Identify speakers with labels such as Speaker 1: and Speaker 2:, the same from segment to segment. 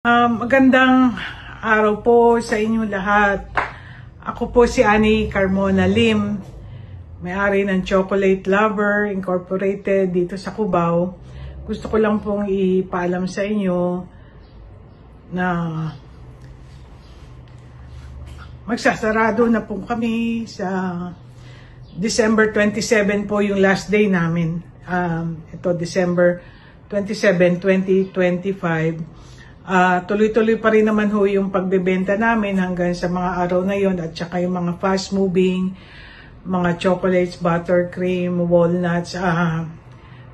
Speaker 1: Magandang araw po sa inyo lahat. Ako po si Annie Carmona Lim, may-ari ng Chocolate Lover Incorporated dito sa Cubao. Gusto ko lang pong ipaalam sa inyo na magsasarado na po kami sa December 27 po yung last day namin. Ito December 27, 2025. Tuloy-tuloy pa rin naman ho yung pagbebenta namin hanggang sa mga araw na yon, at saka yung mga fast-moving, mga chocolates, buttercream, walnuts,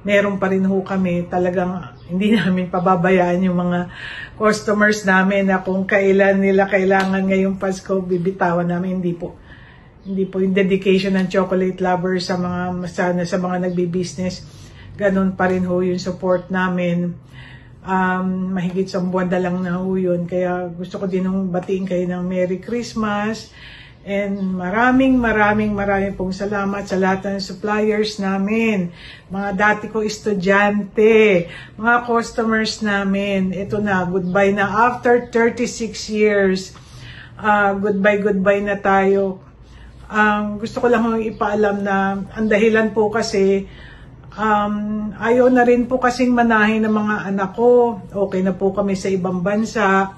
Speaker 1: meron pa rin ho kami. Talagang hindi namin pababayaan yung mga customers namin na kung kailan nila kailangan ngayong Pasko, bibitawan namin. Hindi po yung dedication ng Chocolate Lover sa mga nagbi-business. Ganon pa rin ho yung support namin. Mahigit sa buwan na lang na ho yun. Kaya gusto ko din nung batiin kayo ng Merry Christmas. And maraming pong salamat sa lahat ng suppliers namin. Mga dati ko estudyante, mga customers namin. Ito na, goodbye na. After 36 years, goodbye na tayo. Gusto ko lang ipaalam na ang dahilan po kasi ayaw na rin po kasing manahin ng mga anak ko. Okay na po kami sa ibang bansa.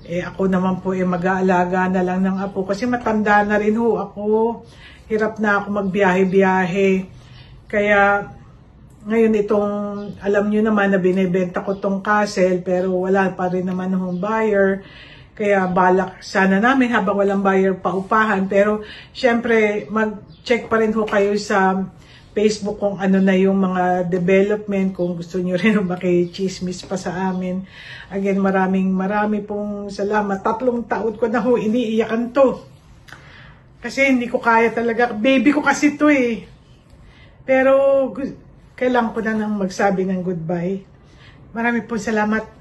Speaker 1: Ako naman po mag-aalaga na lang ng apo kasi matanda na rin ho ako. Hirap na ako magbiyahe-biyahe. Kaya ngayon alam nyo naman na binibenta ko tong castle pero wala pa rin naman hong buyer. Kaya balak sana namin habang walang buyer paupahan. Pero syempre mag-check pa rin ho kayo sa Facebook kung ano na yung mga development, kung gusto nyo rin makichismis pa sa amin. Again, marami pong salamat. 3 taon ko na ho, iniiyakan to. Kasi hindi ko kaya talaga. Baby ko kasi to eh. Pero kailangan ko na nang magsabi ng goodbye. Marami pong salamat.